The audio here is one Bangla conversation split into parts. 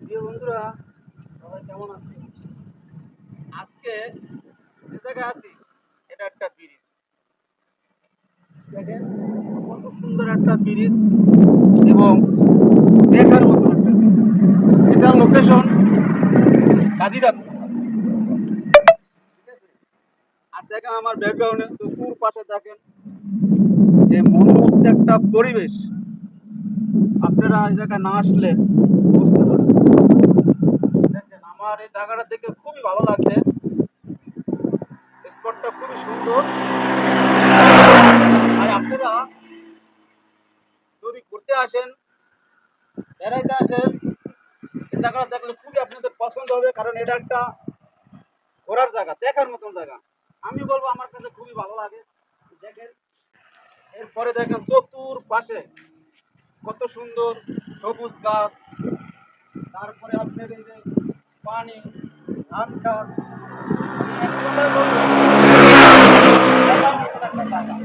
প্রিয় বন্ধুরা, সবাই কেমন আছে? আজকে যে জায়গায় আছি এটা একটা ব্রিজ। দেখেন কত সুন্দর একটা ব্রিজ এবং দেখার মতো একটা ব্রিজ। এটার লোকেশন কাজিরাঙা। ঠিক আছে? আর দেখেন আমার ব্যাকগ্রাউন্ডে চতুর পাশে দেখেন যে মনোমুগ্ধ একটা পরিবেশ। আপনারা এই জায়গায় না আসলে বুঝতে পারবেন। দেখেন আমার এই জায়গাটা দেখে খুবই ভালো লাগছে। স্পটটা খুবই সুন্দর। আর আপনারা যদি ঘুরতে আসেন, বেড়াইতে আসেন, এই জায়গাটা দেখলে খুবই আপনাদের পছন্দ হবে, কারণ এটা একটা ঘোরার জায়গা, দেখার মতন জায়গা। আমি বলবো আমার কাছে খুবই ভালো লাগে। দেখেন এরপরে দেখেন চতুর পাশে কত সুন্দর সবুজ গাছ, তারপরে আপনার এই যে পানি, ধান গাছ, এক কথায় বলবো দেখার মতন একটা জায়গা।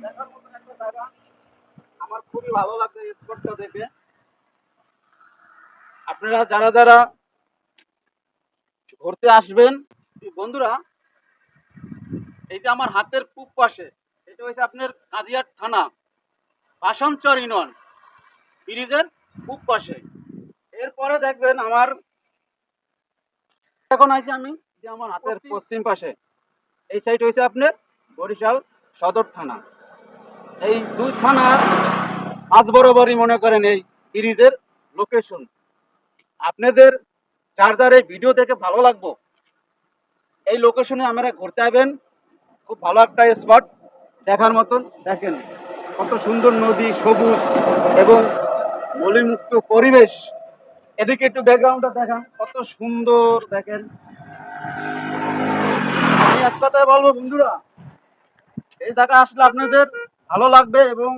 দেখার মতন একটা জায়গা। আমার খুবই ভালো লাগছে এই স্পটটা দেখে। আপনারা যারা যারা ঘুরতে আসবেন বন্ধুরা, এই যে আমার হাতের পূব পাশে এটা হচ্ছে আপনার কাজিয়াট থানা, ভাষণচর ইউনিয়ন, ব্রিজের পূব পাশে। এরপরে দেখবেন আমার এখন আছে আমি যে আমার হাতের পশ্চিম পাশে এই সাইড হয়েছে আপনার বরিশাল সদর থানা। এই দুই থানার মাঝ বরাবরই মনে করেন এই ব্রিজের লোকেশন। আপনাদের যার যার এই ভিডিও দেখে ভালো লাগবো, এই লোকেশনে আমরা ঘুরতে আসবেন। খুব ভালো একটা স্পট দেখার মতন। দেখেন কত সুন্দর নদী, সবুজ এবং মলিমুক্ত পরিবেশ। এদিকে একটু ব্যাকগ্রাউন্ডটা দেখান, কত সুন্দর। দেখেন আমি এক কথায় বলবো বন্ধুরা, এই জায়গা আসলে আপনাদের ভালো লাগবে এবং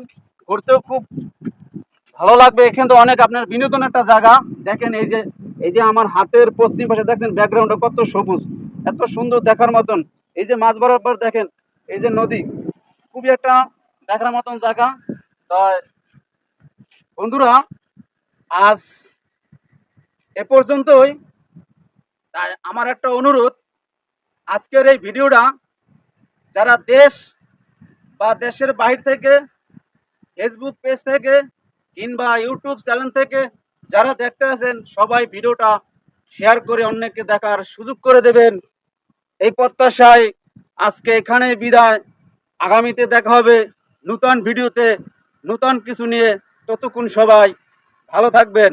ঘুরতেও খুব ভালো লাগবে। এখানে তো অনেক আপনার বিনোদন একটা জায়গা। দেখেন এই যে আমার হাতের পশ্চিম পাশে দেখছেন ব্যাকগ্রাউন্ডটা কত সবুজ, এত সুন্দর দেখার মতন। এই যে মাঝ বরাবর দেখেন এই যে নদী, খুবই একটা দেখার মতন জায়গা। তাই বন্ধুরা আজ এ পর্যন্তই। তাই আমার একটা অনুরোধ, আজকের এই ভিডিওটা যারা দেশ বা দেশের বাইরে থেকে ফেসবুক পেজ থেকে কিংবা ইউটিউব চ্যানেল থেকে যারা দেখতে আছেন, সবাই ভিডিওটা শেয়ার করে অন্যকে দেখার সুযোগ করে দেবেন। এই প্রত্যাশায় আজকে এখানে বিদায়। আগামীতে দেখা হবে নতুন ভিডিওতে, নতুন কিছু নিয়ে। ততক্ষণ সবাই ভালো থাকবেন।